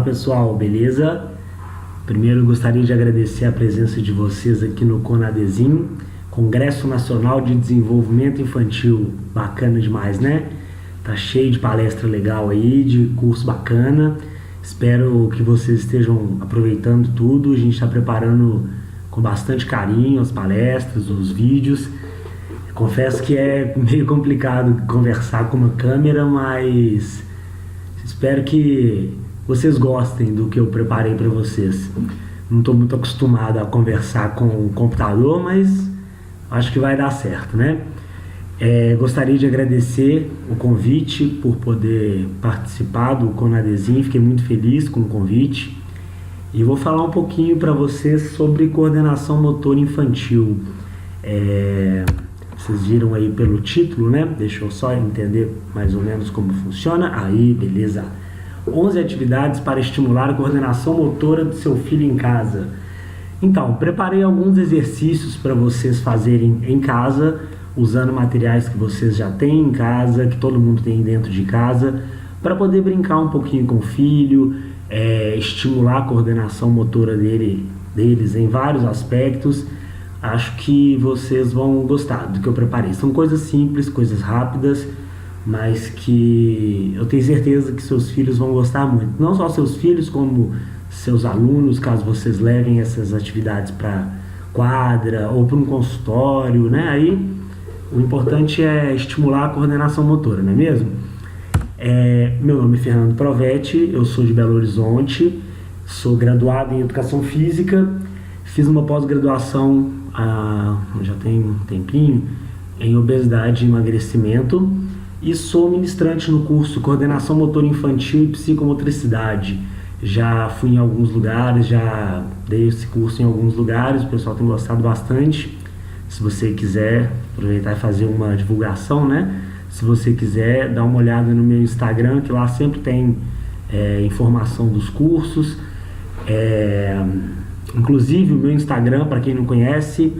pessoal, beleza? Primeiro gostaria de agradecer a presença de vocês aqui no CONADESIN, Congresso Nacional de Desenvolvimento Infantil. Bacana demais, né? Tá cheio de palestra legal aí, de curso bacana. Espero que vocês estejam aproveitando tudo. A gente está preparando com bastante carinho as palestras, os vídeos. Confesso que é meio complicado conversar com uma câmera, mas espero que vocês gostem do que eu preparei para vocês. Não estou muito acostumado a conversar com o computador, mas acho que vai dar certo, né? Gostaria de agradecer o convite por poder participar do CONADESIN. Fiquei muito feliz com o convite e vou falar um pouquinho para vocês sobre coordenação motora infantil. Vocês viram aí pelo título, né? Deixa eu só entender mais ou menos como funciona. Aí, beleza. 11 atividades para estimular a coordenação motora do seu filho em casa. Então, preparei alguns exercícios para vocês fazerem em casa, usando materiais que vocês já têm em casa, que todo mundo tem dentro de casa, para poder brincar um pouquinho com o filho, estimular a coordenação motora deles em vários aspectos. Acho que vocês vão gostar do que eu preparei. São coisas simples, coisas rápidas, mas que eu tenho certeza que seus filhos vão gostar muito. Não só seus filhos, como seus alunos, caso vocês levem essas atividades para quadra ou para um consultório, né? Aí o importante é estimular a coordenação motora, não é mesmo? Meu nome é Fernando Provetti, eu sou de Belo Horizonte, sou graduado em Educação Física, fiz uma pós-graduação já tem um tempinho em Obesidade e Emagrecimento e sou ministrante no curso Coordenação Motora Infantil e Psicomotricidade. Já fui em alguns lugares, já dei esse curso em alguns lugares, o pessoal tem gostado bastante. Se você quiser aproveitar e fazer uma divulgação, né? Se você quiser, dá uma olhada no meu Instagram, que lá sempre tem informação dos cursos. Inclusive, o meu Instagram, para quem não conhece,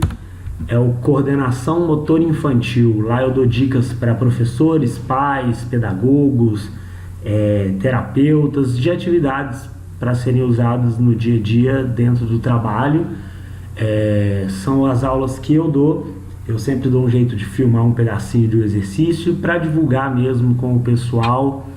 é o Coordenação Motora Infantil. Lá eu dou dicas para professores, pais, pedagogos, terapeutas, de atividades para serem usadas no dia a dia dentro do trabalho. São as aulas que eu dou. Eu sempre dou um jeito de filmar um pedacinho do exercício para divulgar mesmo com o pessoal,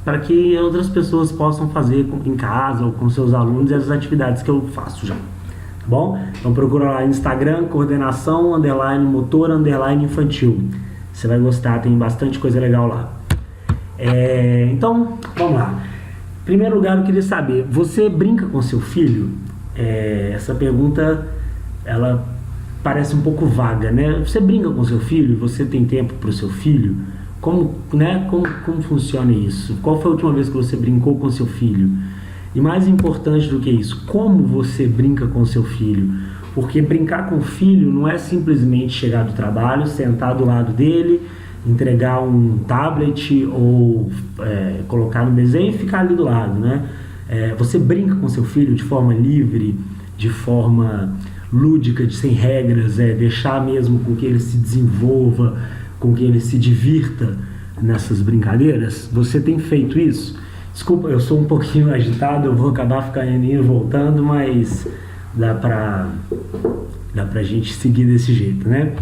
para que outras pessoas possam fazer em casa ou com seus alunos as atividades que eu faço já, tá bom? Então procura lá no Instagram, coordenação, motora, infantil. Você vai gostar, tem bastante coisa legal lá. Então, vamos lá. Em primeiro lugar, eu queria saber, você brinca com seu filho? Essa pergunta, ela parece um pouco vaga, né? Você brinca com seu filho? Você tem tempo para o seu filho? Como funciona isso? Qual foi a última vez que você brincou com seu filho? E mais importante do que isso, como você brinca com seu filho? Porque brincar com o filho não é simplesmente chegar do trabalho, sentar do lado dele, entregar um tablet ou colocar no desenho e ficar ali do lado, né? Você brinca com seu filho de forma livre, de forma lúdica, sem regras, deixar mesmo com que ele se desenvolva, com que ele se divirta nessas brincadeiras? Você tem feito isso? Desculpa, eu sou um pouquinho agitado, eu vou acabar ficando indo e voltando, mas dá pra gente seguir desse jeito, né?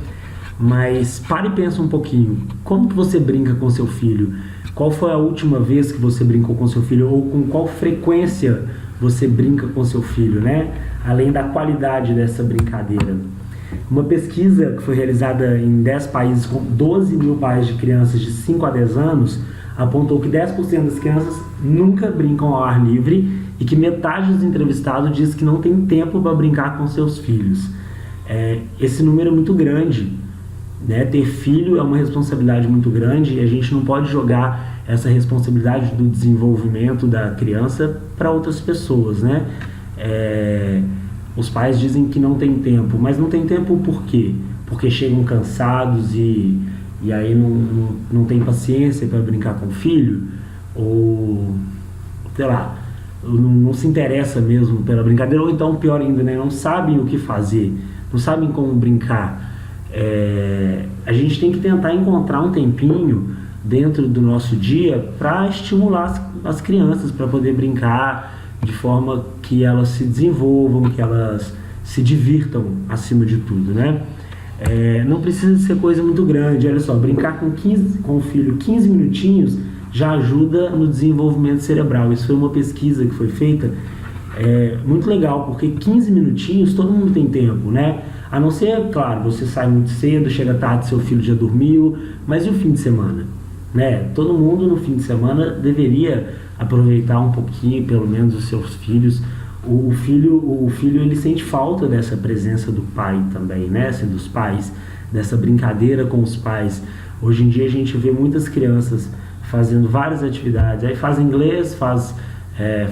Mas pare e pensa um pouquinho, como que você brinca com seu filho? Qual foi a última vez que você brincou com seu filho? Ou com qual frequência você brinca com seu filho, né? Além da qualidade dessa brincadeira. Uma pesquisa que foi realizada em 10 países com 12 mil pais de crianças de 5 a 10 anos apontou que 10% das crianças nunca brincam ao ar livre e que metade dos entrevistados diz que não tem tempo para brincar com seus filhos. Esse número é muito grande, né? Ter filho é uma responsabilidade muito grande e a gente não pode jogar essa responsabilidade do desenvolvimento da criança para outras pessoas, né? Os pais dizem que não tem tempo, mas não tem tempo por quê? Porque chegam cansados e aí não tem paciência para brincar com o filho, ou sei lá, não se interessa mesmo pela brincadeira, ou então pior ainda, né? Não sabem o que fazer, não sabem como brincar. A gente tem que tentar encontrar um tempinho dentro do nosso dia para estimular as crianças para poder brincar de forma que elas se desenvolvam, que elas se divirtam acima de tudo, né? Não precisa ser coisa muito grande, olha só, brincar com o filho 15 minutinhos já ajuda no desenvolvimento cerebral. Isso foi uma pesquisa que foi feita, muito legal, porque 15 minutinhos todo mundo tem tempo, né? A não ser, claro, você sai muito cedo, chega tarde, seu filho já dormiu, mas e o fim de semana? Né? Todo mundo no fim de semana deveria aproveitar um pouquinho, pelo menos, os seus filhos. O filho ele sente falta dessa presença do pai também, né? Assim, dos pais, dessa brincadeira com os pais. Hoje em dia a gente vê muitas crianças fazendo várias atividades, aí faz inglês, faz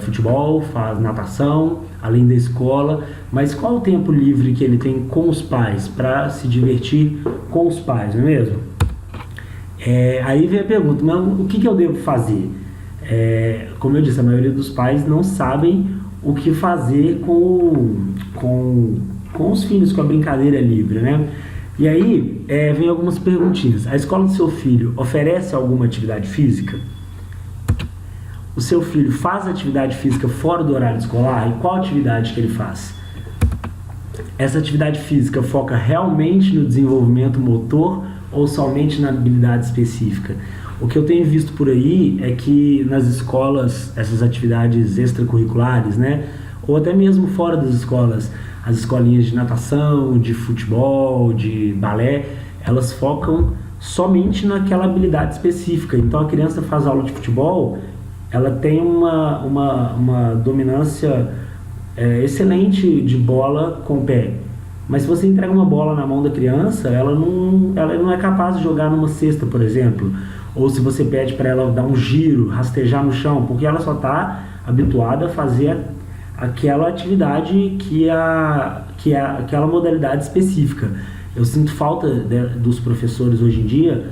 futebol, faz natação, além da escola, mas qual o tempo livre que ele tem com os pais, para se divertir com os pais, não é mesmo? Aí vem a pergunta, mas o que eu devo fazer? Como eu disse, a maioria dos pais não sabem o que fazer com os filhos, com a brincadeira livre, né? E aí vem algumas perguntinhas. A escola do seu filho oferece alguma atividade física? O seu filho faz atividade física fora do horário escolar? E qual atividade que ele faz? Essa atividade física foca realmente no desenvolvimento motor ou somente na habilidade específica? O que eu tenho visto por aí é que nas escolas, essas atividades extracurriculares, né, ou até mesmo fora das escolas, as escolinhas de natação, de futebol, de balé, elas focam somente naquela habilidade específica. Então a criança faz aula de futebol, ela tem uma dominância excelente de bola com o pé. Mas se você entrega uma bola na mão da criança, ela não é capaz de jogar numa cesta, por exemplo. Ou se você pede para ela dar um giro, rastejar no chão, porque ela só está habituada a fazer aquela atividade que é aquela modalidade específica. Eu sinto falta dos professores hoje em dia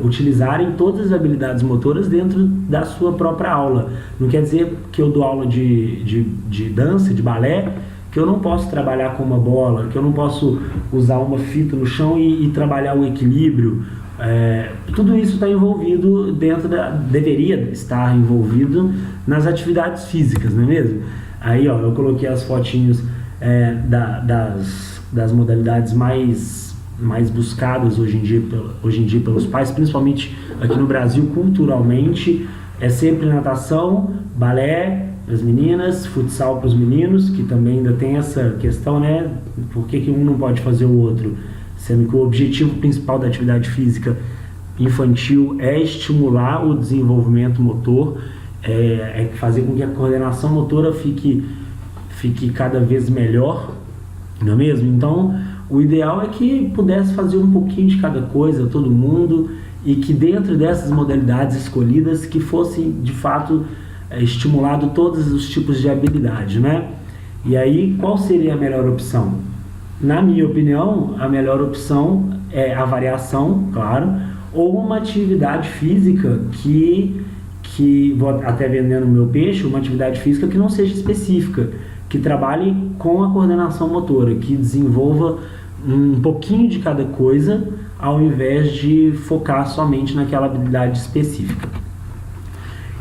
utilizarem todas as habilidades motoras dentro da sua própria aula. Não quer dizer que eu dou aula de dança, de balé, que eu não posso trabalhar com uma bola, que eu não posso usar uma fita no chão e trabalhar o equilíbrio. Tudo isso está envolvido deveria estar envolvido nas atividades físicas, não é mesmo? Aí, ó, eu coloquei as fotinhos das modalidades mais buscadas hoje em dia pelos pais, principalmente aqui no Brasil, culturalmente, é sempre natação, balé para as meninas, futsal para os meninos, que também ainda tem essa questão, né? Por que um não pode fazer o outro? Sendo que o objetivo principal da atividade física infantil é estimular o desenvolvimento motor, fazer com que a coordenação motora fique cada vez melhor, não é mesmo? Então, o ideal é que pudesse fazer um pouquinho de cada coisa, todo mundo, e que dentro dessas modalidades escolhidas, que fosse, de fato, estimulado todos os tipos de habilidade, né? E aí, qual seria a melhor opção? Na minha opinião, a melhor opção é a variação, claro, ou uma atividade física que vou até vendendo o meu peixe, uma atividade física que não seja específica, que trabalhe com a coordenação motora, que desenvolva um pouquinho de cada coisa, ao invés de focar somente naquela habilidade específica.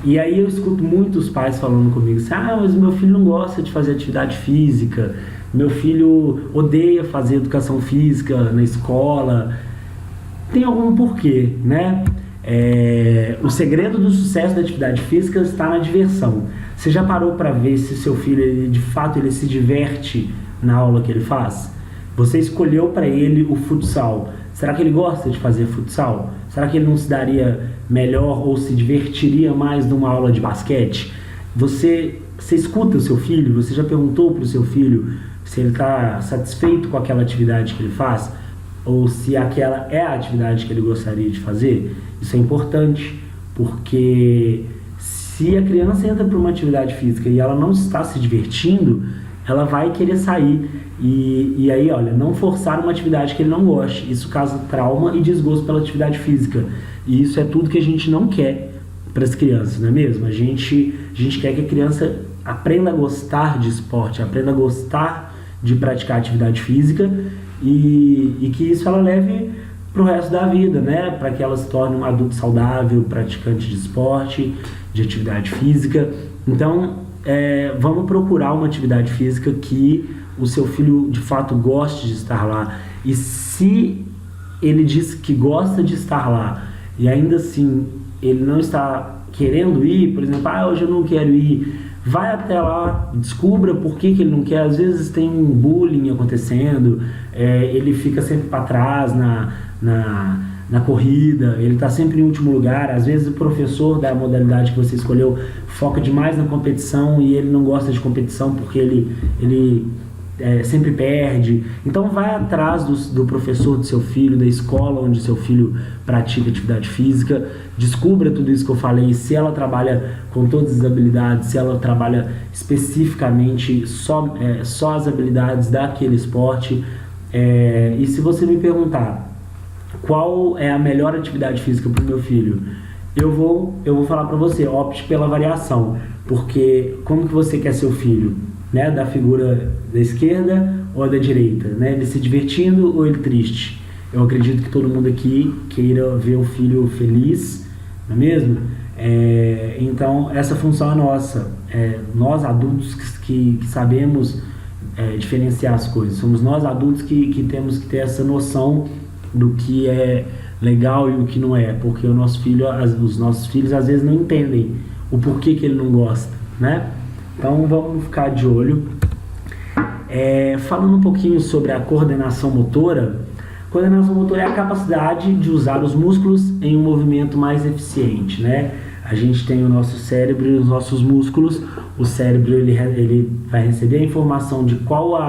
E aí eu escuto muitos pais falando comigo assim, mas meu filho não gosta de fazer atividade física, meu filho odeia fazer educação física na escola. Tem algum porquê, né? O segredo do sucesso da atividade física está na diversão. Você já parou para ver se seu filho, de fato, ele se diverte na aula que ele faz? Você escolheu para ele o futsal. Será que ele gosta de fazer futsal? Será que ele não se daria melhor ou se divertiria mais numa aula de basquete? Você escuta o seu filho? Você já perguntou para o seu filho se ele está satisfeito com aquela atividade que ele faz? Ou se aquela é a atividade que ele gostaria de fazer? Isso é importante, porque se a criança entra para uma atividade física e ela não está se divertindo, ela vai querer sair. E aí, olha, não forçar uma atividade que ele não goste. Isso causa trauma e desgosto pela atividade física. E isso é tudo que a gente não quer para as crianças, não é mesmo? A gente quer que a criança aprenda a gostar de esporte, aprenda a gostar de praticar atividade física e que isso ela leve para o resto da vida, né? Para que ela se torne um adulto saudável, praticante de esporte, de atividade física. Então, vamos procurar uma atividade física que o seu filho de fato goste de estar lá. E se ele diz que gosta de estar lá e ainda assim ele não está querendo ir, por exemplo, hoje eu não quero ir, vai até lá, descubra por que ele não quer. Às vezes tem um bullying acontecendo, ele fica sempre para trás na corrida, ele está sempre em último lugar. Às vezes o professor da modalidade que você escolheu foca demais na competição e ele não gosta de competição porque ele sempre perde. Então vai atrás do professor do seu filho, da escola onde seu filho pratica atividade física, descubra tudo isso que eu falei, se ela trabalha com todas as habilidades, se ela trabalha especificamente só as habilidades daquele esporte. E se você me perguntar qual é a melhor atividade física para o meu filho, eu vou falar para você, opte pela variação, porque como que você quer seu filho? Né, da figura da esquerda ou da direita, né? Ele se divertindo ou ele triste? Eu acredito que todo mundo aqui queira ver o filho feliz, não é mesmo? Então essa função é nossa, nós adultos que sabemos diferenciar as coisas, somos nós adultos que temos que ter essa noção do que é legal e o que não é, porque os nossos filhos às vezes não entendem o porquê que ele não gosta, né? Então vamos ficar de olho. Falando um pouquinho sobre a coordenação motora. Coordenação motora é a capacidade de usar os músculos em um movimento mais eficiente, né? A gente tem o nosso cérebro e os nossos músculos. O cérebro ele vai receber a informação de qual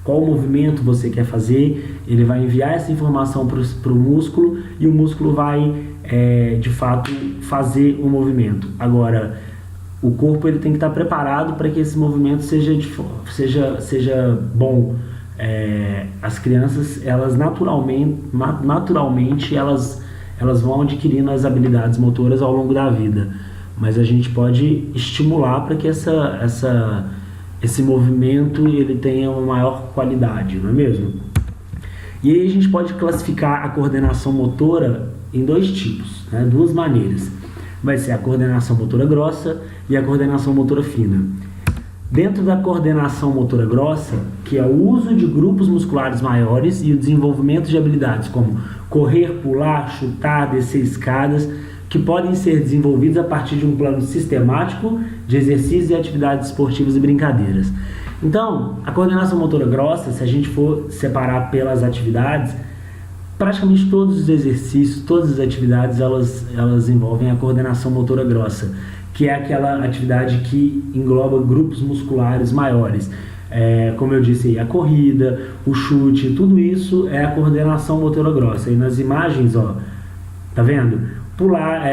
movimento você quer fazer, ele vai enviar essa informação para o músculo e o músculo vai de fato fazer o movimento. Agora, o corpo ele tem que estar preparado para que esse movimento seja bom. As crianças, elas naturalmente elas vão adquirindo as habilidades motoras ao longo da vida, mas a gente pode estimular para que esse movimento ele tenha uma maior qualidade, não é mesmo? E aí a gente pode classificar a coordenação motora em dois tipos, né? Duas maneiras. Vai ser a coordenação motora grossa e a coordenação motora fina. Dentro da coordenação motora grossa, que é o uso de grupos musculares maiores e o desenvolvimento de habilidades como correr, pular, chutar, descer escadas, que podem ser desenvolvidos a partir de um plano sistemático de exercícios e atividades esportivas e brincadeiras. Então, a coordenação motora grossa, se a gente for separar pelas atividades, praticamente todos os exercícios, todas as atividades, elas envolvem a coordenação motora grossa, que é aquela atividade que engloba grupos musculares maiores. Como eu disse, a corrida, o chute, tudo isso é a coordenação motora grossa. E nas imagens, tá vendo? Pular,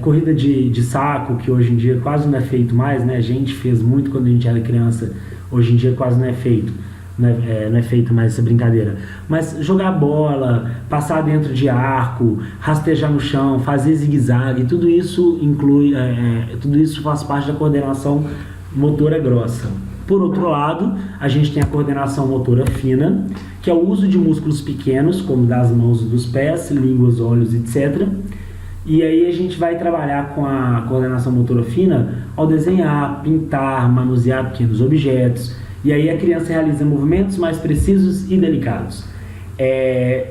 corrida de saco, que hoje em dia quase não é feito mais, né? A gente fez muito quando a gente era criança, hoje em dia quase não é feito. Não é feito mais essa brincadeira, mas jogar bola, passar dentro de arco, rastejar no chão, fazer zigue-zague, tudo isso tudo isso faz parte da coordenação motora grossa. Por outro lado, a gente tem a coordenação motora fina, que é o uso de músculos pequenos, como das mãos e dos pés, línguas, olhos, etc. E aí a gente vai trabalhar com a coordenação motora fina ao desenhar, pintar, manusear pequenos objetos. E aí a criança realiza movimentos mais precisos e delicados.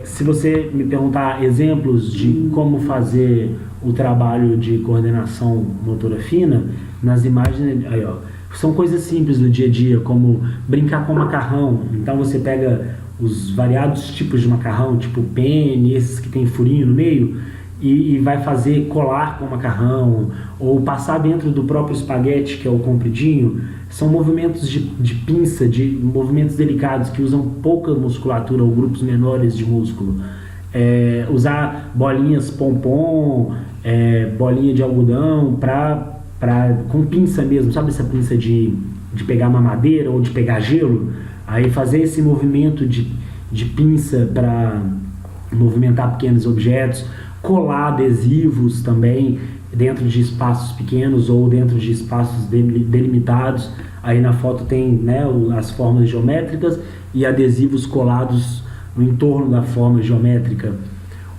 Se você me perguntar exemplos de como fazer o trabalho de coordenação motora fina, nas imagens, são coisas simples do dia a dia, como brincar com macarrão. Então você pega os variados tipos de macarrão, tipo penne, esses que tem furinho no meio, e vai fazer colar com macarrão, ou passar dentro do próprio espaguete, que é o compridinho. São movimentos de pinça, de movimentos delicados que usam pouca musculatura ou grupos menores de músculo. Usar bolinhas pompom, bolinha de algodão, com pinça mesmo, sabe essa pinça de pegar mamadeira ou de pegar gelo? Aí fazer esse movimento de pinça para movimentar pequenos objetos, colar adesivos também dentro de espaços pequenos ou dentro de espaços delimitados. Aí na foto tem, né, as formas geométricas e adesivos colados no entorno da forma geométrica.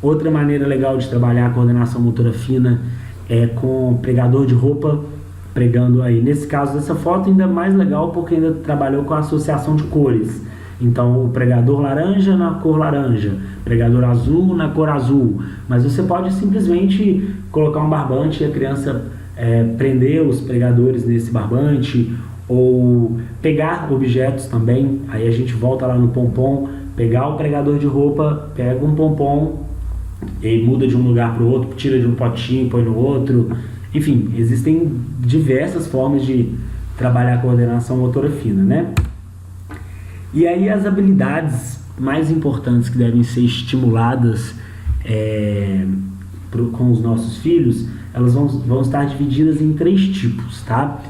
Outra maneira legal de trabalhar a coordenação motora fina é com pregador de roupa, pregando aí. Nesse caso dessa foto ainda mais legal porque ainda trabalhou com a associação de cores. Então o pregador laranja na cor laranja, pregador azul na cor azul. Mas você pode simplesmente colocar um barbante e a criança prender os pregadores nesse barbante, ou pegar objetos também. Aí a gente volta lá no pompom, pegar o pregador de roupa, pega um pompom e muda de um lugar para o outro, tira de um potinho, põe no outro. Enfim, existem diversas formas de trabalhar a coordenação motora fina, né? E aí as habilidades mais importantes que devem ser estimuladas com os nossos filhos, elas vão estar divididas em 3 tipos, tá?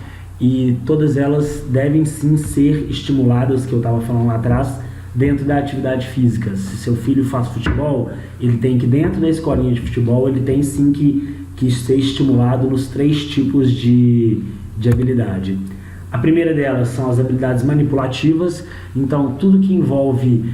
E todas elas devem sim ser estimuladas, que eu estava falando lá atrás, dentro da atividade física. Se seu filho faz futebol, ele tem que, dentro da escolinha de futebol, ele tem sim que ser estimulado nos 3 tipos de habilidade. A primeira delas são as habilidades manipulativas, então tudo que envolve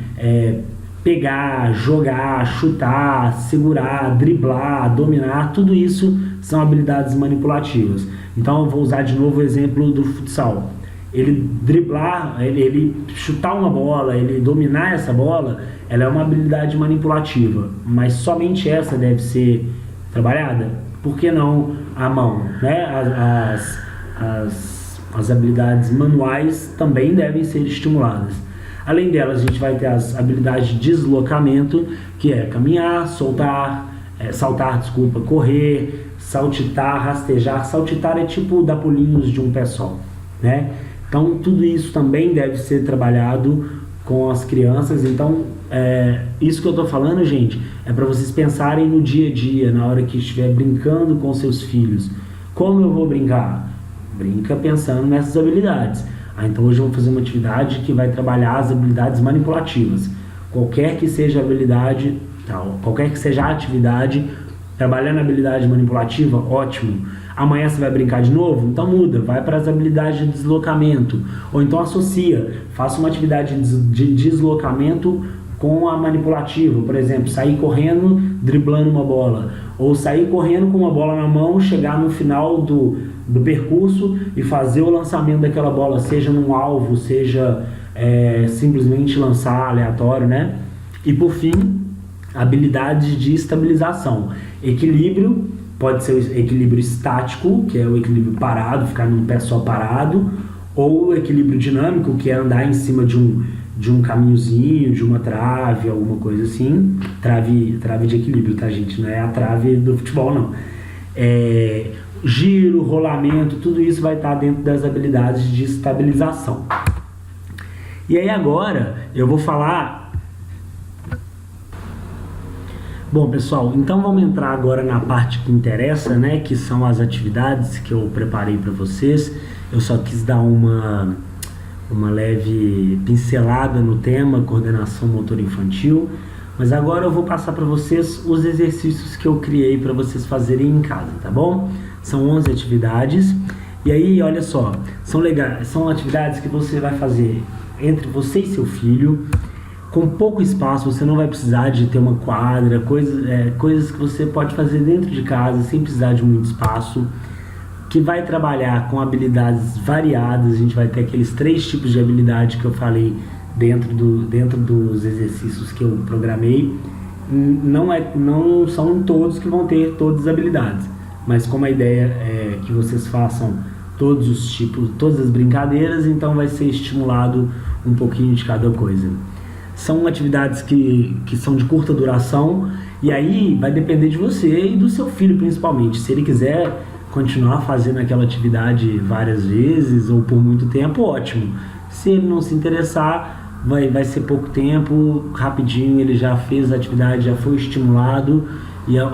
pegar, jogar, chutar, segurar, driblar, dominar, tudo isso são habilidades manipulativas. Então eu vou usar de novo o exemplo do futsal. Ele driblar, ele chutar uma bola, ele dominar essa bola, ela é uma habilidade manipulativa, mas somente essa deve ser trabalhada. Por que não a mão, né? As habilidades manuais também devem ser estimuladas. Além delas, a gente vai ter as habilidades de deslocamento, que é caminhar, saltar, correr, saltitar, rastejar. Saltitar é tipo dar pulinhos de um pé só, né? Então, tudo isso também deve ser trabalhado com as crianças. Então, isso que eu estou falando, gente, é para vocês pensarem no dia a dia, na hora que estiver brincando com seus filhos. Como eu vou brincar? Brinca pensando nessas habilidades. Então hoje eu vou fazer uma atividade que vai trabalhar as habilidades manipulativas. Qualquer que seja a habilidade, qualquer que seja a atividade, trabalhando a habilidade manipulativa, ótimo. Amanhã você vai brincar de novo? Então muda, vai para as habilidades de deslocamento. Ou então associa, faça uma atividade de deslocamento com a manipulativa. Por exemplo, sair correndo, driblando uma bola. Ou sair correndo com uma bola na mão, chegar no final do percurso e fazer o lançamento daquela bola, seja num alvo, seja simplesmente lançar aleatório, né? E por fim, habilidades de estabilização. Equilíbrio, pode ser o equilíbrio estático, que é o equilíbrio parado, ficar num pé só parado, ou o equilíbrio dinâmico, que é andar em cima de um caminhozinho, de uma trave, alguma coisa assim. Trave de equilíbrio, tá, gente? Não é a trave do futebol, não. Giro, rolamento, tudo isso vai estar dentro das habilidades de estabilização. E aí agora eu vou falar... Bom, pessoal, então vamos entrar agora na parte que interessa, né? Que são as atividades que eu preparei para vocês. Eu só quis dar uma leve pincelada no tema coordenação motora infantil, mas agora eu vou passar para vocês os exercícios que eu criei para vocês fazerem em casa, tá bom? São 11 atividades, e aí, olha só, são atividades que você vai fazer entre você e seu filho, com pouco espaço. Você não vai precisar de ter uma quadra, coisas que você pode fazer dentro de casa, sem precisar de muito espaço, que vai trabalhar com habilidades variadas. A gente vai ter aqueles 3 tipos de habilidade que eu falei dentro dos exercícios que eu programei. Não são todos que vão ter todas as habilidades, mas como a ideia é que vocês façam todos os tipos, todas as brincadeiras, então vai ser estimulado um pouquinho de cada coisa. São atividades que são de curta duração, e aí vai depender de você e do seu filho principalmente. Se ele quiser continuar fazendo aquela atividade várias vezes ou por muito tempo, ótimo. Se ele não se interessar, vai ser pouco tempo, rapidinho ele já fez a atividade, já foi estimulado,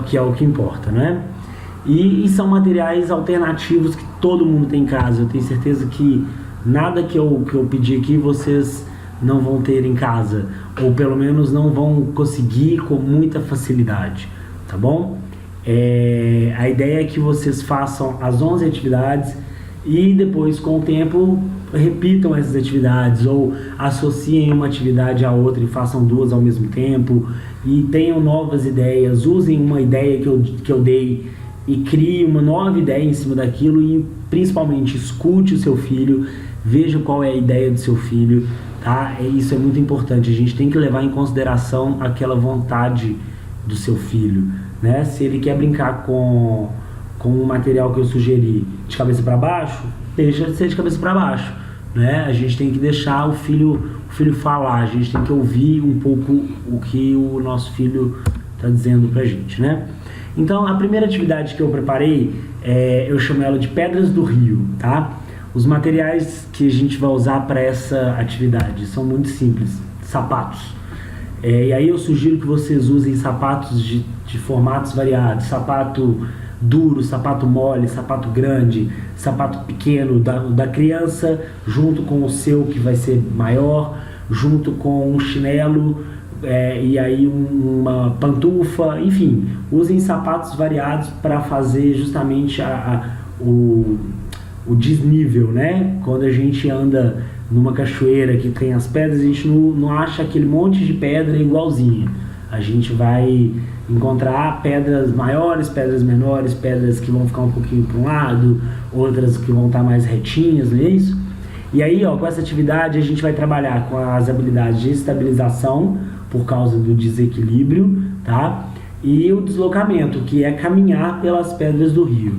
que é o que importa, né? E são materiais alternativos que todo mundo tem em casa. Eu tenho certeza que nada que eu pedi aqui vocês não vão ter em casa, ou pelo menos não vão conseguir com muita facilidade, tá bom? A ideia é que vocês façam as 11 atividades e depois, com o tempo, repitam essas atividades ou associem uma atividade à outra e façam duas ao mesmo tempo e tenham novas ideias, usem uma ideia que eu dei e crie uma nova ideia em cima daquilo e principalmente escute o seu filho, veja qual é a ideia do seu filho, tá? Isso é muito importante, a gente tem que levar em consideração aquela vontade do seu filho, né? Se ele quer brincar com o material que eu sugeri de cabeça para baixo, deixa de ser de cabeça para baixo, né? A gente tem que deixar o filho falar, a gente tem que ouvir um pouco o que o nosso filho está dizendo pra gente, né? Então, a primeira atividade que eu preparei, eu chamo ela de Pedras do Rio, tá? Os materiais que a gente vai usar para essa atividade são muito simples, sapatos. E aí eu sugiro que vocês usem sapatos de formatos variados, sapato duro, sapato mole, sapato grande, sapato pequeno da criança, junto com o seu que vai ser maior, junto com um chinelo, e aí uma pantufa, enfim, usem sapatos variados para fazer justamente o desnível, né? Quando a gente anda numa cachoeira que tem as pedras, a gente não acha aquele monte de pedra igualzinha. A gente vai encontrar pedras maiores, pedras menores, pedras que vão ficar um pouquinho para um lado, outras que vão estar mais retinhas, não é isso? E aí, com essa atividade a gente vai trabalhar com as habilidades de estabilização, por causa do desequilíbrio, tá? E o deslocamento, que é caminhar pelas pedras do rio.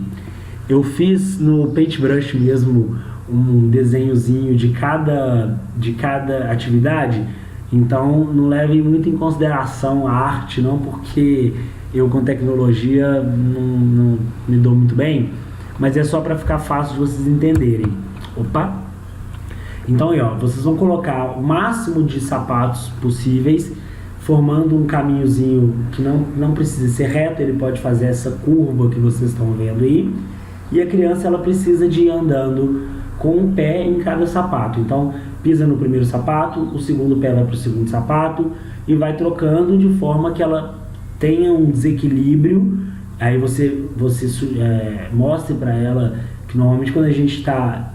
Eu fiz no paintbrush mesmo um desenhozinho de cada atividade, então não levem muito em consideração a arte, não, porque eu com tecnologia não me dou muito bem, mas é só para ficar fácil de vocês entenderem. Opa! Então aí, vocês vão colocar o máximo de sapatos possíveis, formando um caminhozinho que não precisa ser reto, ele pode fazer essa curva que vocês estão vendo aí. E a criança, ela precisa de ir andando com um pé em cada sapato. Então, pisa no primeiro sapato, o segundo pé vai para o segundo sapato e vai trocando de forma que ela tenha um desequilíbrio. Aí você mostre para ela que normalmente quando a gente está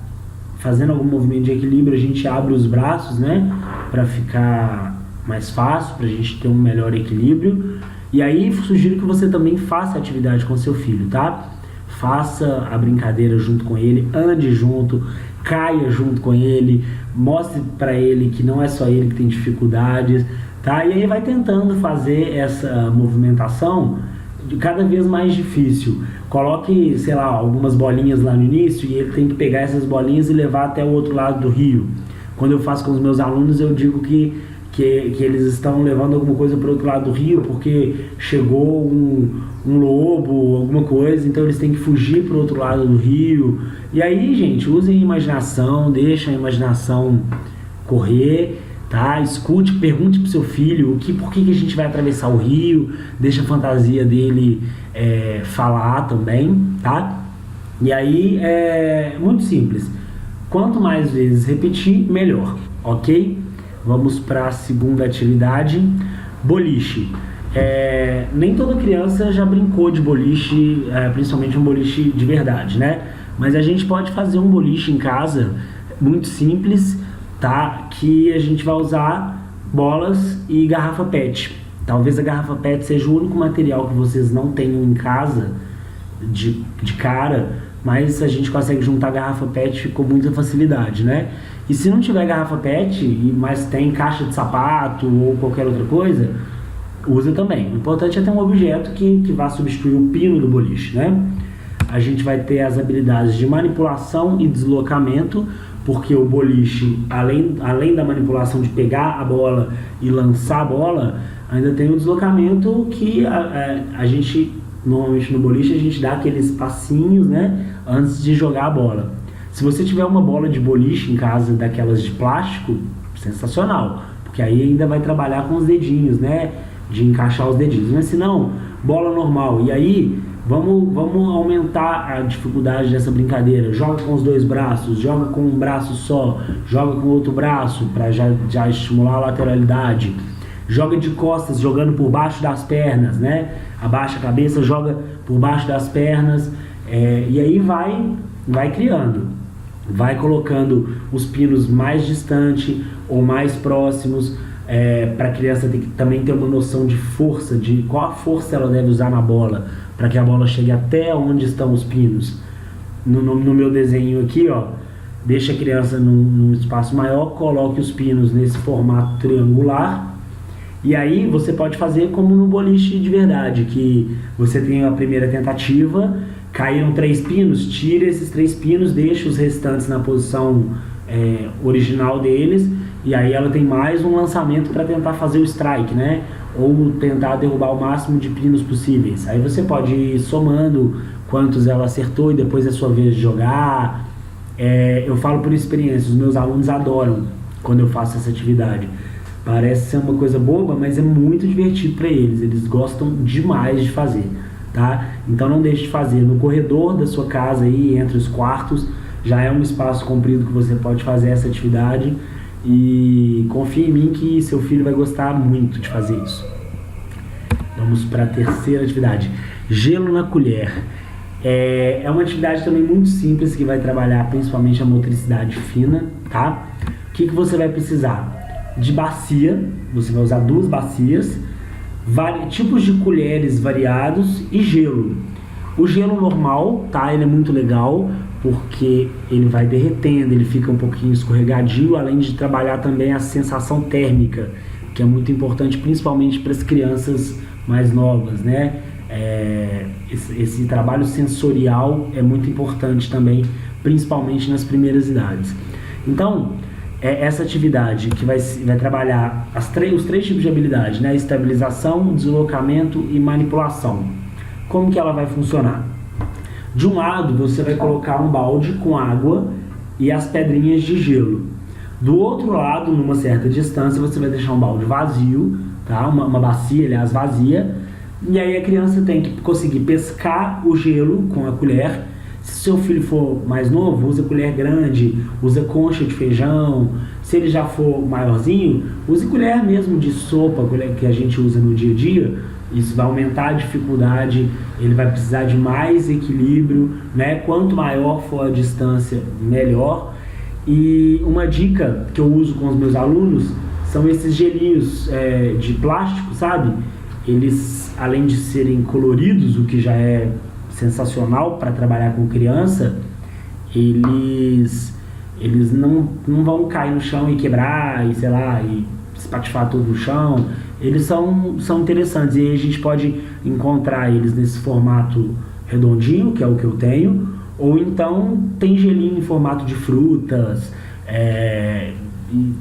fazendo algum movimento de equilíbrio, a gente abre os braços, né, para ficar mais fácil, para a gente ter um melhor equilíbrio. E aí sugiro que você também faça a atividade com seu filho, tá? Faça a brincadeira junto com ele, ande junto, caia junto com ele, mostre para ele que não é só ele que tem dificuldades, tá? E aí vai tentando fazer essa movimentação de cada vez mais difícil. Coloque, sei lá, algumas bolinhas lá no início e ele tem que pegar essas bolinhas e levar até o outro lado do rio. Quando eu faço com os meus alunos, eu digo que eles estão levando alguma coisa para o outro lado do rio porque chegou um lobo, alguma coisa, então eles têm que fugir para o outro lado do rio. E aí, gente, usem a imaginação, deixem a imaginação correr, tá? Escute, pergunte pro seu filho por que a gente vai atravessar o rio, deixa a fantasia dele falar também, tá? E aí é muito simples, quanto mais vezes repetir, melhor, ok? Vamos para a segunda atividade, boliche. Nem toda criança já brincou de boliche, principalmente um boliche de verdade, né? Mas a gente pode fazer um boliche em casa, muito simples, tá? Que a gente vai usar bolas e garrafa PET. Talvez a garrafa PET seja o único material que vocês não tenham em casa de cara, mas a gente consegue juntar garrafa PET com muita facilidade, né? E se não tiver garrafa PET, mas tem caixa de sapato ou qualquer outra coisa, usa também. O importante é ter um objeto que vá substituir o pino do boliche, né? A gente vai ter as habilidades de manipulação e deslocamento, porque o boliche, além da manipulação de pegar a bola e lançar a bola, ainda tem o deslocamento que a gente, normalmente no boliche, a gente dá aqueles passinhos, né, antes de jogar a bola. Se você tiver uma bola de boliche em casa, daquelas de plástico, sensacional, porque aí ainda vai trabalhar com os dedinhos, né, de encaixar os dedinhos. Mas se não, bola normal. E aí, vamos aumentar a dificuldade dessa brincadeira. Joga com os dois braços, joga com um braço só, joga com o outro braço, para já estimular a lateralidade. Joga de costas, jogando por baixo das pernas, né? Abaixa a cabeça, joga por baixo das pernas. E aí vai criando. vai colocando os pinos mais distante ou mais próximos, para a criança também ter uma noção de força, de qual a força ela deve usar na bola, para que a bola chegue até onde estão os pinos. No meu desenho aqui, ó, deixa a criança num espaço maior, coloque os pinos nesse formato triangular, e aí você pode fazer como no boliche de verdade, que você tem a primeira tentativa, caíram 3 pinos, tira esses 3 pinos, deixa os restantes na posição original deles, e aí ela tem mais um lançamento para tentar fazer o strike, né? Ou tentar derrubar o máximo de pinos possíveis. Aí você pode ir somando quantos ela acertou e depois é sua vez de jogar. Eu falo por experiência, os meus alunos adoram quando eu faço essa atividade. Parece ser uma coisa boba, mas é muito divertido para eles. Eles gostam demais de fazer, tá? Então não deixe de fazer. No corredor da sua casa aí, entre os quartos, já é um espaço comprido que você pode fazer essa atividade. E confie em mim que seu filho vai gostar muito de fazer isso. Vamos para a terceira atividade. Gelo na colher. É uma atividade também muito simples que vai trabalhar principalmente a motricidade fina, tá? O que você vai precisar? De bacia, você vai usar 2 bacias, tipos de colheres variados e gelo. O gelo normal, tá? Ele é muito legal porque ele vai derretendo, ele fica um pouquinho escorregadio, além de trabalhar também a sensação térmica, que é muito importante principalmente para as crianças mais novas, né? Esse trabalho sensorial é muito importante também, principalmente nas primeiras idades. Então, essa atividade que vai trabalhar os 3 tipos de habilidade, né? Estabilização, deslocamento e manipulação. Como que ela vai funcionar? De um lado, você vai colocar um balde com água e as pedrinhas de gelo. Do outro lado, numa certa distância, você vai deixar um balde vazio, tá? Uma bacia, aliás, vazia. E aí a criança tem que conseguir pescar o gelo com a colher. Se seu filho for mais novo, usa colher grande, usa concha de feijão. Se ele já for maiorzinho, use colher mesmo de sopa, colher que a gente usa no dia a dia. Isso vai aumentar a dificuldade, ele vai precisar de mais equilíbrio, né? Quanto maior for a distância, melhor. E uma dica que eu uso com os meus alunos são esses gelinhos de plástico, sabe? Eles, além de serem coloridos, o que já é sensacional para trabalhar com criança, eles não vão cair no chão e quebrar, e sei lá, e espatifar todo o chão. Eles são interessantes, e aí a gente pode encontrar eles nesse formato redondinho, que é o que eu tenho, ou então tem gelinho em formato de frutas, e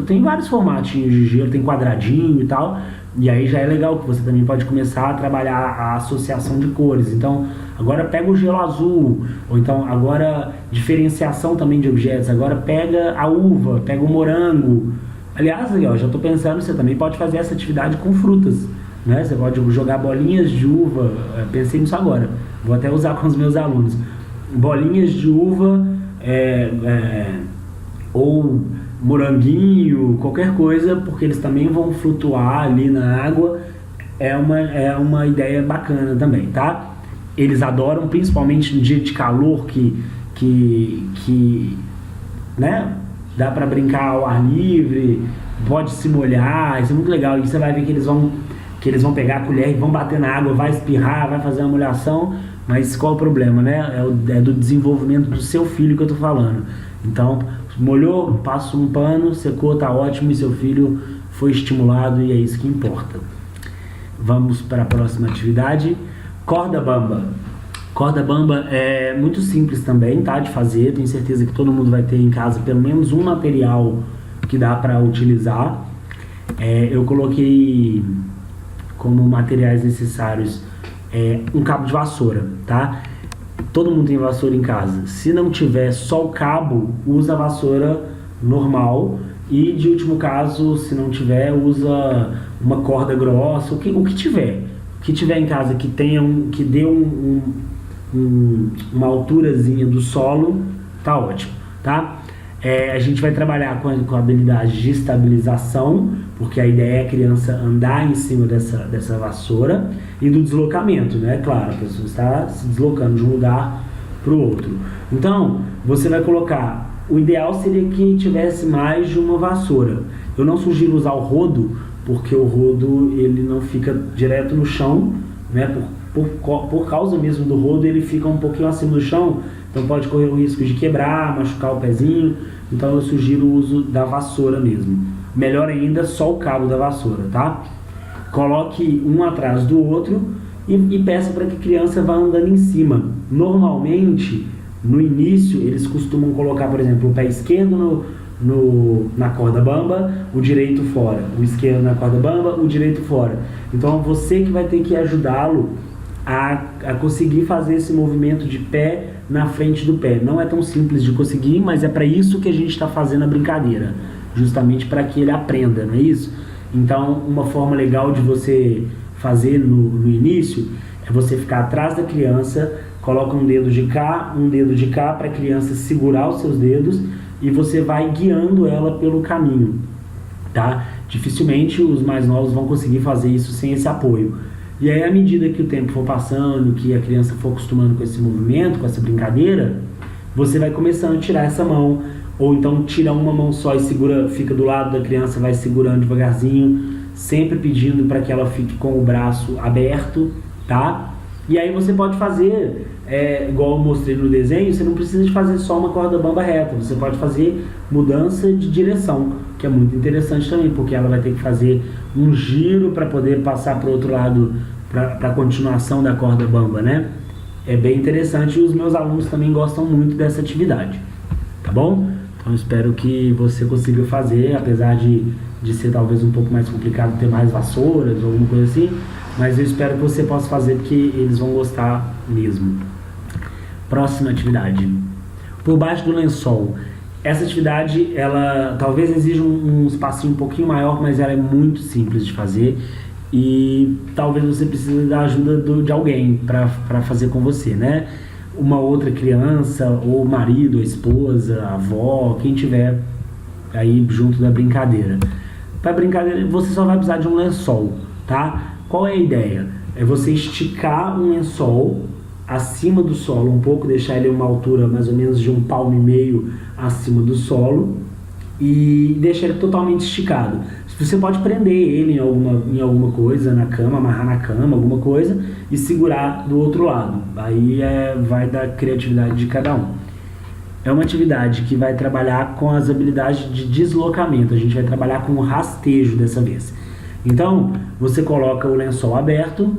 tem vários formatinhos de gelo, tem quadradinho e tal, e aí já é legal que você também pode começar a trabalhar a associação de cores. Então agora pega o gelo azul, ou então agora diferenciação também de objetos, agora pega a uva, pega o morango. Aliás, aí, ó, já estou pensando, você também pode fazer essa atividade com frutas, né? Você pode jogar bolinhas de uva, pensei nisso agora, vou até usar com os meus alunos, bolinhas de uva, ou moranguinho, qualquer coisa, porque eles também vão flutuar ali na água. É uma ideia bacana também, tá? Eles adoram, principalmente no dia de calor, que né? Dá para brincar ao ar livre, pode se molhar, isso é muito legal. E você vai ver que eles vão pegar a colher e vão bater na água, vai espirrar, vai fazer uma molhação, mas qual o problema, né? É do desenvolvimento do seu filho que eu tô falando. Então, molhou, passa um pano, secou, tá ótimo, e seu filho foi estimulado, e é isso que importa. Vamos para a próxima atividade, corda bamba. Corda bamba é muito simples também, tá, de fazer. Tenho certeza que todo mundo vai ter em casa pelo menos um material que dá para utilizar. Eu coloquei como materiais necessários um cabo de vassoura, tá? Todo mundo tem vassoura em casa. Se não tiver só o cabo, usa a vassoura normal. E de último caso, se não tiver, usa uma corda grossa, o que tiver. O que tiver em casa que dê uma alturazinha do solo, tá ótimo, tá? A gente vai trabalhar com a habilidade de estabilização, porque a ideia é a criança andar em cima dessa vassoura, e do deslocamento, né? Claro, a pessoa está se deslocando de um lugar para o outro. Então, você vai colocar, o ideal seria que tivesse mais de uma vassoura. Eu não sugiro usar o rodo, porque o rodo ele não fica direto no chão, né? Por causa mesmo do rodo, ele fica um pouquinho acima do chão, então pode correr o risco de quebrar, machucar o pezinho. Então eu sugiro o uso da vassoura mesmo. Melhor ainda, só o cabo da vassoura, tá? Coloque um atrás do outro e peça para que a criança vá andando em cima. Normalmente, no início, eles costumam colocar, por exemplo, o pé esquerdo na corda bamba, o direito fora. O esquerdo na corda bamba, o direito fora. Então, você que vai ter que ajudá-lo a conseguir fazer esse movimento de pé na frente do pé. Não é tão simples de conseguir, mas é para isso que a gente está fazendo a brincadeira. Justamente para que ele aprenda, não é isso? Então, uma forma legal de você fazer no início é você ficar atrás da criança, coloca um dedo de cá para a criança segurar os seus dedos e você vai guiando ela pelo caminho, tá? Dificilmente os mais novos vão conseguir fazer isso sem esse apoio. E aí, à medida que o tempo for passando, que a criança for acostumando com esse movimento, com essa brincadeira, você vai começando a tirar essa mão, ou então tira uma mão só e segura, fica do lado da criança, vai segurando devagarzinho, sempre pedindo para que ela fique com o braço aberto, tá? E aí você pode fazer, igual eu mostrei no desenho, você não precisa de fazer só uma corda bamba reta, você pode fazer mudança de direção, que é muito interessante também, porque ela vai ter que fazer um giro para poder passar para o outro lado, para a continuação da corda bamba, né? É bem interessante e os meus alunos também gostam muito dessa atividade, tá bom? Então espero que você consiga fazer, apesar de ser talvez um pouco mais complicado ter mais vassouras ou alguma coisa assim, mas eu espero que você possa fazer porque eles vão gostar mesmo. Próxima atividade. Por baixo do lençol. Essa atividade, ela talvez exija um espacinho um pouquinho maior, mas ela é muito simples de fazer e talvez você precise da ajuda de alguém para fazer com você, né? Uma outra criança, ou o marido, a esposa, a avó, quem tiver aí junto da brincadeira. Para brincadeira, você só vai precisar de um lençol, tá? Qual é a ideia? É você esticar um lençol acima do solo um pouco, deixar ele a uma altura mais ou menos de 1,5 palmo acima do solo e deixar ele totalmente esticado. Você pode prender ele em alguma coisa, na cama, amarrar na cama, alguma coisa e segurar do outro lado. Aí vai da criatividade de cada um. É uma atividade que vai trabalhar com as habilidades de deslocamento. A gente vai trabalhar com o rastejo dessa vez. Então, você coloca o lençol aberto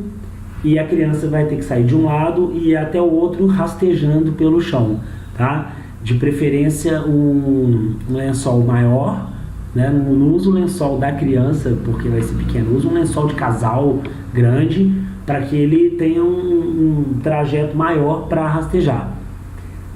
e a criança vai ter que sair de um lado e ir até o outro rastejando pelo chão, tá? De preferência um lençol maior, né? Não usa o lençol da criança porque vai ser pequeno, usa um lençol de casal grande para que ele tenha um trajeto maior para rastejar.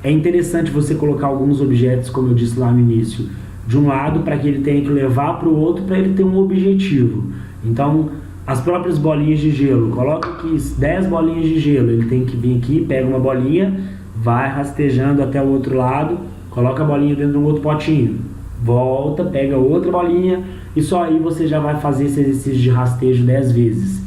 É interessante você colocar alguns objetos, como eu disse lá no início, de um lado para que ele tenha que levar para o outro para ele ter um objetivo. Então, as próprias bolinhas de gelo, coloca aqui 10 bolinhas de gelo, ele tem que vir aqui, pega uma bolinha, vai rastejando até o outro lado, coloca a bolinha dentro de um outro potinho, volta, pega outra bolinha e só aí você já vai fazer esse exercício de rastejo 10 vezes.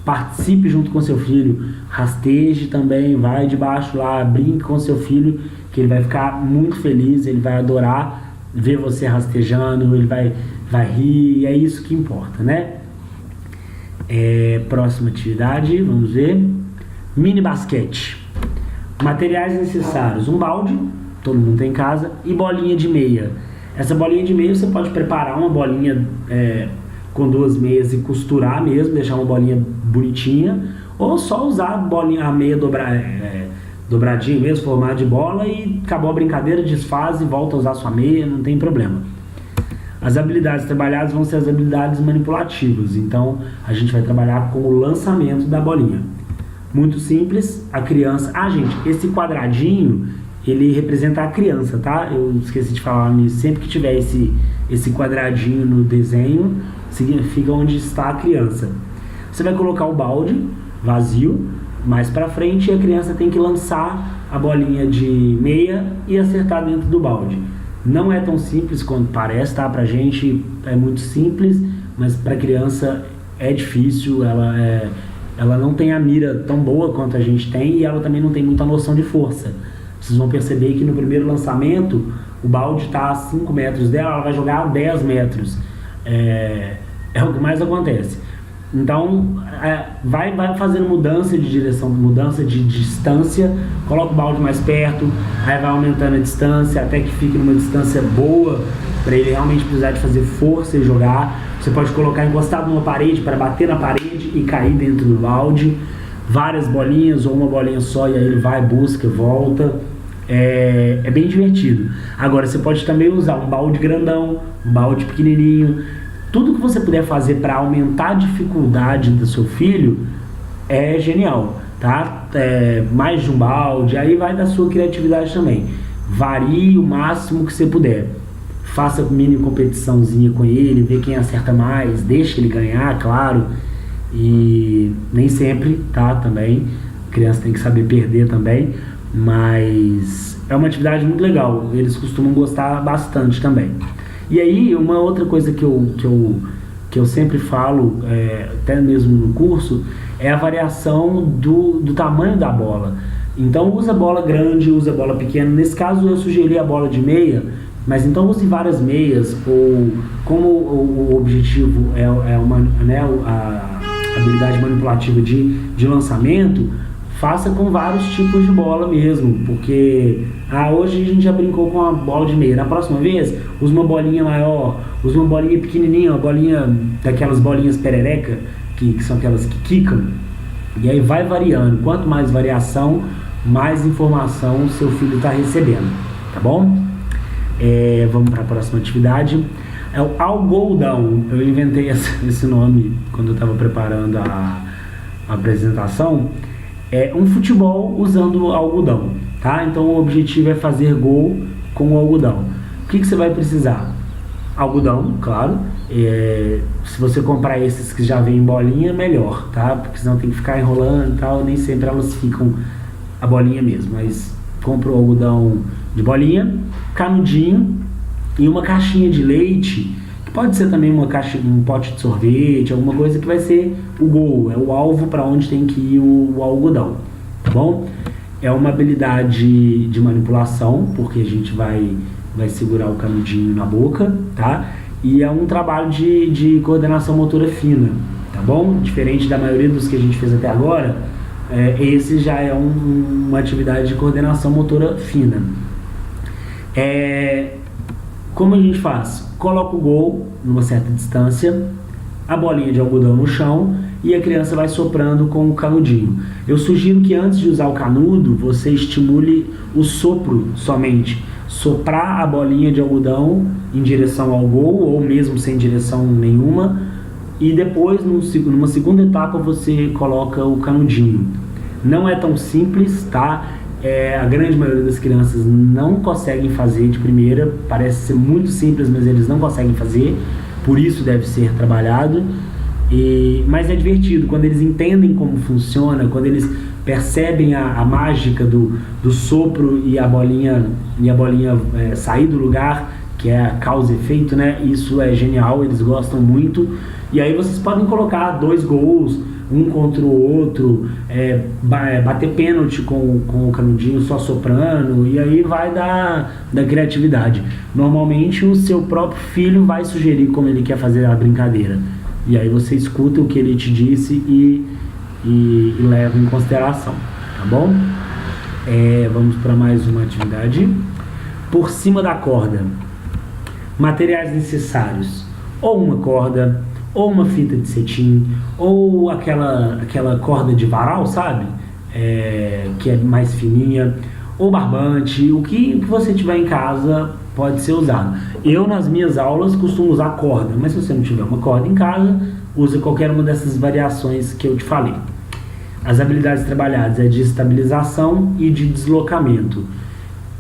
Participe junto com seu filho, rasteje também, vai debaixo lá, brinque com seu filho, que ele vai ficar muito feliz, ele vai adorar ver você rastejando, ele vai rir, e é isso que importa, né? Próxima atividade, vamos ver. Mini basquete. Materiais necessários: um balde, todo mundo tem em casa, e bolinha de meia. Essa bolinha de meia você pode preparar uma bolinha com 2 meias e costurar mesmo, deixar uma bolinha bonitinha, ou só usar a meia dobradinha mesmo, formato de bola, e acabou a brincadeira, desfaz e volta a usar sua meia, não tem problema. As habilidades trabalhadas vão ser as habilidades manipulativas, então a gente vai trabalhar com o lançamento da bolinha. Muito simples, a criança... gente, esse quadradinho, ele representa a criança, tá? Eu esqueci de falar nisso, sempre que tiver esse quadradinho no desenho, significa onde está a criança. Você vai colocar o balde vazio mais pra frente e a criança tem que lançar a bolinha de meia e acertar dentro do balde. Não é tão simples quanto parece, tá? Pra gente é muito simples, mas pra criança é difícil, ela não tem a mira tão boa quanto a gente tem e ela também não tem muita noção de força. Vocês vão perceber que no primeiro lançamento o balde está a 5 metros dela, ela vai jogar a 10 metros. É o que mais acontece. Então, vai fazendo mudança de direção, mudança de distância, coloca o balde mais perto, aí vai aumentando a distância até que fique numa distância boa para ele realmente precisar de fazer força e jogar. Você pode colocar encostado numa parede para bater na parede e cair dentro do balde. Várias bolinhas ou uma bolinha só, e aí ele vai, busca, volta. É bem divertido. Agora, você pode também usar um balde grandão, um balde pequenininho. Tudo que você puder fazer para aumentar a dificuldade do seu filho é genial, tá? Mais de um balde, aí vai da sua criatividade também. Varie o máximo que você puder. Faça mini competiçãozinha com ele, vê quem acerta mais, deixa ele ganhar, claro. E nem sempre, tá? Também. A criança tem que saber perder também. Mas é uma atividade muito legal. Eles costumam gostar bastante também. E aí, uma outra coisa que eu sempre falo, até mesmo no curso, é a variação do tamanho da bola. Então, usa bola grande, usa bola pequena. Nesse caso, eu sugeri a bola de meia, mas então use várias meias, ou como o objetivo é a habilidade manipulativa de lançamento, faça com vários tipos de bola mesmo, porque hoje a gente já brincou com a bola de meia, na próxima vez usa uma bolinha maior, usa uma bolinha pequenininha, uma bolinha daquelas bolinhas perereca, que são aquelas que quicam, e aí vai variando. Quanto mais variação, mais informação o seu filho está recebendo, tá bom? Vamos para a próxima atividade. É o algodão. Eu inventei esse nome quando eu estava preparando a apresentação. É um futebol usando algodão, tá? Então o objetivo é fazer gol com o algodão. O que você vai precisar? Algodão, claro. Se você comprar esses que já vem em bolinha, melhor, tá? Porque senão tem que ficar enrolando e tal, nem sempre elas ficam a bolinha mesmo. Mas compra o algodão de bolinha, canudinho e uma caixinha de leite, que pode ser também um pote de sorvete, alguma coisa que vai ser o gol, é o alvo para onde tem que ir o algodão, tá bom? É uma habilidade de manipulação, porque a gente vai segurar o canudinho na boca, tá? E é um trabalho de coordenação motora fina, tá bom? Diferente da maioria dos que a gente fez até agora, esse já é uma atividade de coordenação motora fina. Como a gente faz? Coloca o gol numa certa distância, a bolinha de algodão no chão e a criança vai soprando com o canudinho. Eu sugiro que antes de usar o canudo, você estimule o sopro somente. Soprar a bolinha de algodão em direção ao gol, ou mesmo sem direção nenhuma, e depois, numa segunda etapa, você coloca o canudinho. Não é tão simples, tá? A grande maioria das crianças não conseguem fazer de primeira, parece ser muito simples, mas eles não conseguem fazer, por isso deve ser trabalhado. Mas é divertido, quando eles entendem como funciona, quando eles percebem a mágica do sopro e a bolinha sair do lugar, que é a causa e efeito, né? Isso é genial, eles gostam muito. E aí vocês podem colocar 2 gols, um contra o outro, bater pênalti com o canudinho só soprando, e aí vai da criatividade. Normalmente o seu próprio filho vai sugerir como ele quer fazer a brincadeira, e aí você escuta o que ele te disse e leva em consideração, tá bom? Vamos para mais uma atividade. Por cima da corda. Materiais necessários: ou uma corda, ou uma fita de cetim, ou aquela corda de varal, sabe? Que é mais fininha, ou barbante, o que você tiver em casa pode ser usado. Eu, nas minhas aulas, costumo usar corda, mas se você não tiver uma corda em casa, usa qualquer uma dessas variações que eu te falei. As habilidades trabalhadas é de estabilização e de deslocamento.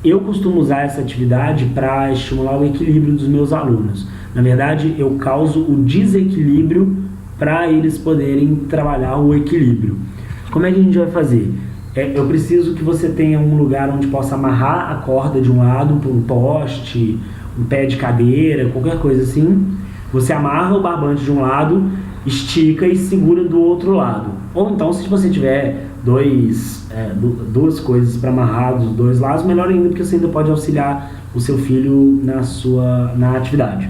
Eu costumo usar essa atividade para estimular o equilíbrio dos meus alunos. Na verdade, eu causo o desequilíbrio para eles poderem trabalhar o equilíbrio. Como é que a gente vai fazer? Eu preciso que você tenha um lugar onde possa amarrar a corda de um lado por um poste, um pé de cadeira, qualquer coisa assim. Você amarra o barbante de um lado, estica e segura do outro lado. Ou então, se você tiver duas coisas para amarrar dos dois lados, melhor ainda, porque você ainda pode auxiliar o seu filho na atividade.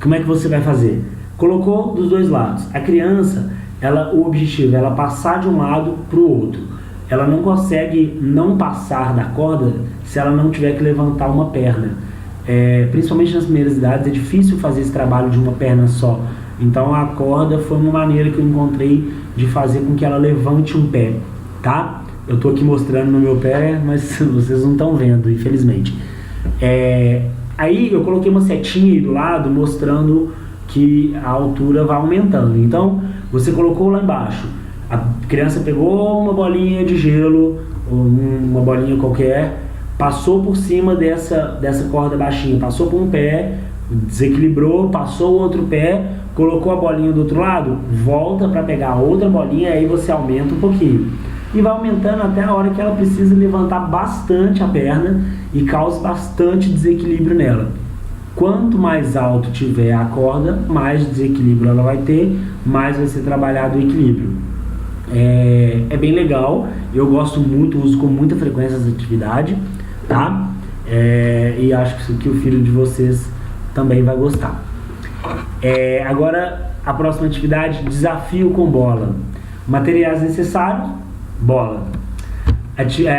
Como é que você vai fazer? Colocou dos dois lados. A criança, o objetivo é ela passar de um lado para o outro. Ela não consegue não passar da corda se ela não tiver que levantar uma perna. Principalmente nas primeiras idades, é difícil fazer esse trabalho de uma perna só. Então a corda foi uma maneira que eu encontrei de fazer com que ela levante um pé, tá? Eu tô aqui mostrando no meu pé, mas vocês não estão vendo, infelizmente. Aí eu coloquei uma setinha aí do lado mostrando que a altura vai aumentando. Então você colocou lá embaixo, a criança pegou uma bolinha de gelo, ou uma bolinha qualquer, passou por cima dessa corda baixinha, passou por um pé, desequilibrou, passou o outro pé, colocou a bolinha do outro lado, volta para pegar a outra bolinha, aí você aumenta um pouquinho. E vai aumentando até a hora que ela precisa levantar bastante a perna e causa bastante desequilíbrio nela. Quanto mais alto tiver a corda, mais desequilíbrio ela vai ter, mais vai ser trabalhado o equilíbrio. É bem legal, eu gosto muito, uso com muita frequência essa atividade, tá? E acho que o filho de vocês também vai gostar. Agora a próxima atividade, desafio com bola. Materiais necessários, bola.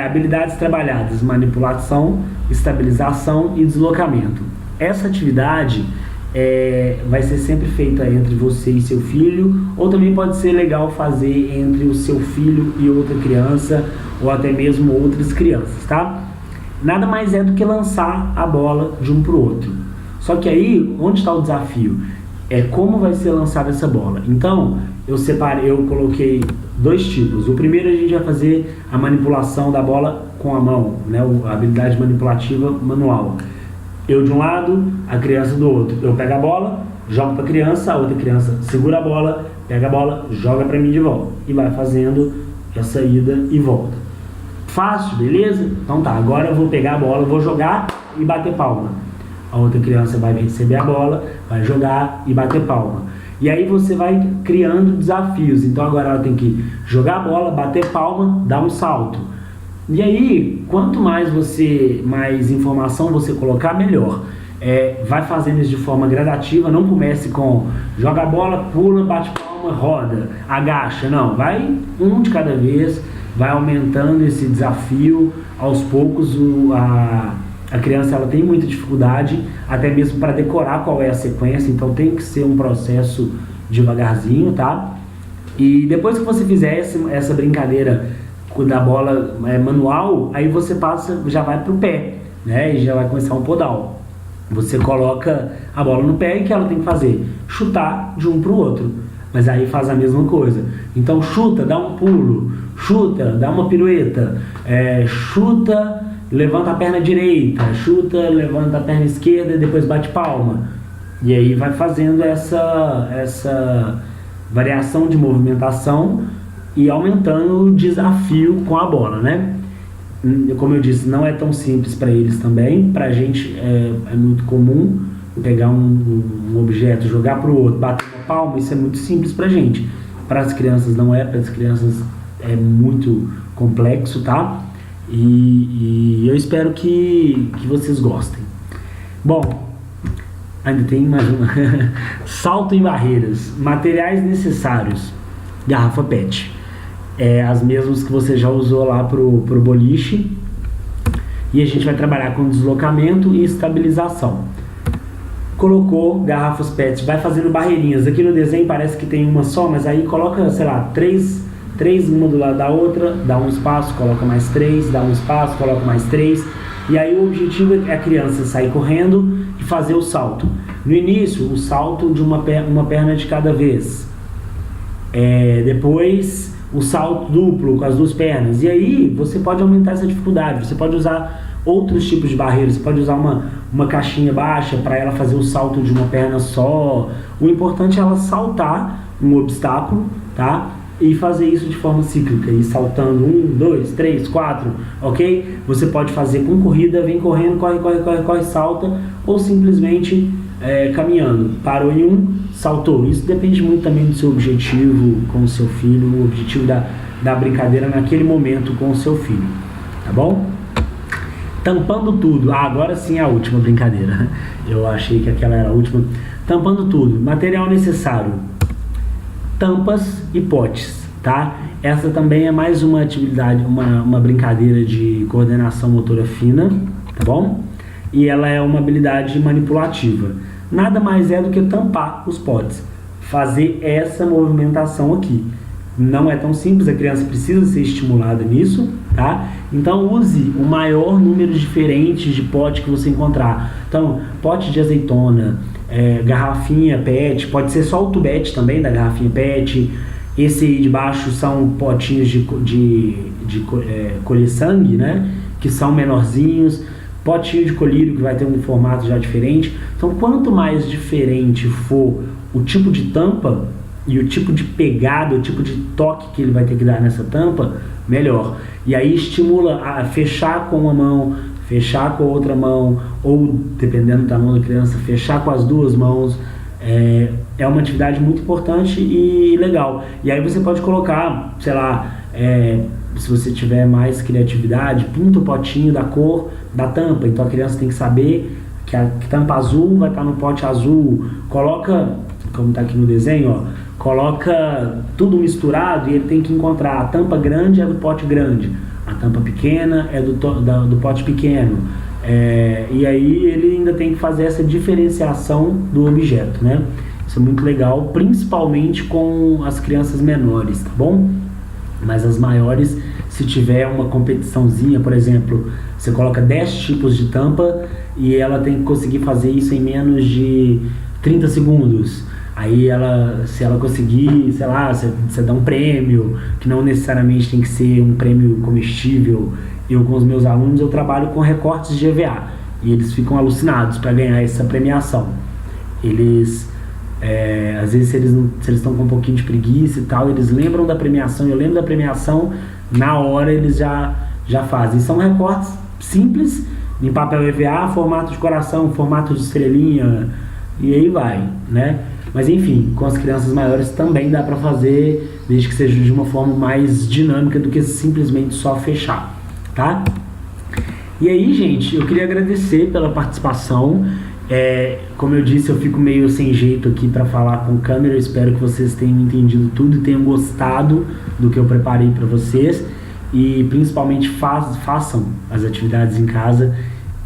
Habilidades trabalhadas, manipulação, estabilização e deslocamento. Essa atividade vai ser sempre feita entre você e seu filho, ou também pode ser legal fazer entre o seu filho e outra criança, ou até mesmo outras crianças, tá? Nada mais é do que lançar a bola de um para o outro. Só que aí, onde está o desafio? Como vai ser lançada essa bola. Então, eu coloquei dois tipos. O primeiro, a gente vai fazer a manipulação da bola com a mão, né? A habilidade manipulativa manual. Eu de um lado, a criança do outro. Eu pego a bola, jogo para a criança, a outra criança segura a bola, pega a bola, joga para mim de volta. E vai fazendo essa ida e volta. Fácil, beleza? Então tá, agora eu vou pegar a bola, vou jogar e bater palma. A outra criança vai receber a bola, vai jogar e bater palma. E aí você vai criando desafios. Então agora ela tem que jogar a bola, bater palma, dar um salto. E aí, quanto mais informação você colocar, melhor. Vai fazendo isso de forma gradativa, não comece com joga a bola, pula, bate palma, roda, agacha. Não, vai um de cada vez, vai aumentando esse desafio. Aos poucos a criança ela tem muita dificuldade, até mesmo para decorar qual é a sequência, então tem que ser um processo devagarzinho, tá? E depois que você fizer essa brincadeira da bola manual, aí você já vai pro pé, né? E já vai começar um podal. Você coloca a bola no pé e o que ela tem que fazer? Chutar de um pro outro. Mas aí faz a mesma coisa. Então chuta, dá um pulo, chuta, dá uma pirueta, chuta, levanta a perna direita, chuta, levanta a perna esquerda e depois bate palma. E aí vai fazendo essa variação de movimentação e aumentando o desafio com a bola, né? Como eu disse, não é tão simples para eles também. Pra gente é muito comum pegar um objeto, jogar pro outro, bater uma palma, isso é muito simples pra gente. Para as crianças não é, para as crianças é muito complexo, tá? E eu espero que vocês gostem. Bom, ainda tem mais uma. Salto em barreiras. Materiais necessários. Garrafa PET. As mesmas que você já usou lá pro boliche. E a gente vai trabalhar com deslocamento e estabilização. Colocou garrafas PET, vai fazendo barreirinhas. Aqui no desenho parece que tem uma só, mas aí coloca, sei lá, três uma do lado da outra, dá um espaço, coloca mais três, dá um espaço, coloca mais três. E aí o objetivo é a criança sair correndo e fazer o salto. No início, o salto de uma perna de cada vez. Depois, o salto duplo com as duas pernas. E aí, você pode aumentar essa dificuldade. Você pode usar outros tipos de barreiras. Você pode usar uma caixinha baixa para ela fazer o salto de uma perna só. O importante é ela saltar um obstáculo, tá? E fazer isso de forma cíclica, e saltando 1, 2, 3, 4, ok? Você pode fazer com corrida, vem correndo, corre, salta, ou simplesmente caminhando. Parou em 1, saltou. Isso depende muito também do seu objetivo com o seu filho, o objetivo da brincadeira naquele momento com o seu filho, tá bom? Tampando tudo. Agora sim a última brincadeira. Eu achei que aquela era a última. Tampando tudo. Material necessário: tampas e potes, tá? Essa também é mais uma atividade, uma brincadeira de coordenação motora fina, tá bom? E ela é uma habilidade manipulativa. Nada mais é do que tampar os potes, fazer essa movimentação aqui. Não é tão simples, a criança precisa ser estimulada nisso, tá? Então use o maior número diferente de pote que você encontrar. Então, pote de azeitona, garrafinha PET, pode ser só o tubete também da garrafinha PET. Esse aí de baixo são potinhos de colher sangue, né? Que são menorzinhos. Potinho de colírio que vai ter um formato já diferente. Então, quanto mais diferente for o tipo de tampa e o tipo de pegada, o tipo de toque que ele vai ter que dar nessa tampa, melhor. E aí estimula a fechar com uma mão, fechar com a outra mão, ou dependendo da mão da criança, fechar com as duas mãos. É uma atividade muito importante e legal. E aí você pode colocar, sei lá, se você tiver mais criatividade, pinta o potinho da cor da tampa. Então a criança tem que saber que a tampa azul vai estar no pote azul. Coloca, como está aqui no desenho, ó, coloca tudo misturado e ele tem que encontrar a tampa grande é do pote grande, a tampa pequena é do pote pequeno. E aí ele ainda tem que fazer essa diferenciação do objeto, né? Isso é muito legal, principalmente com as crianças menores, tá bom? Mas as maiores, se tiver uma competiçãozinha, por exemplo, você coloca 10 tipos de tampa e ela tem que conseguir fazer isso em menos de 30 segundos. Aí se ela conseguir, sei lá, você dá um prêmio, que não necessariamente tem que ser um prêmio comestível. Eu, com os meus alunos, eu trabalho com recortes de EVA e eles ficam alucinados para ganhar essa premiação. Eles, às vezes, se eles estão com um pouquinho de preguiça e tal, eles lembram da premiação, eu lembro da premiação, na hora eles já fazem. São recortes simples, em papel EVA, formato de coração, formato de estrelinha, e aí vai, né? Mas enfim, com as crianças maiores também dá para fazer, desde que seja de uma forma mais dinâmica do que simplesmente só fechar, tá? E aí, gente, eu queria agradecer pela participação. Como eu disse, eu fico meio sem jeito aqui para falar com câmera. Eu espero que vocês tenham entendido tudo e tenham gostado do que eu preparei para vocês. E principalmente façam as atividades em casa.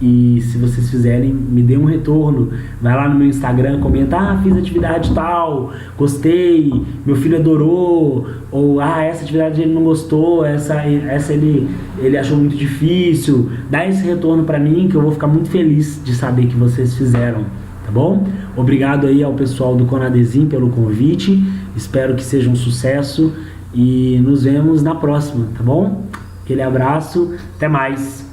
E se vocês fizerem, me dê um retorno. Vai lá no meu Instagram, comenta: fiz atividade tal, gostei, meu filho adorou. Ou essa atividade ele não gostou, essa ele achou muito difícil. Dá esse retorno pra mim, que eu vou ficar muito feliz de saber que vocês fizeram, tá bom? Obrigado aí ao pessoal do Conadesim pelo convite. Espero que seja um sucesso e nos vemos na próxima, tá bom? Aquele abraço, até mais.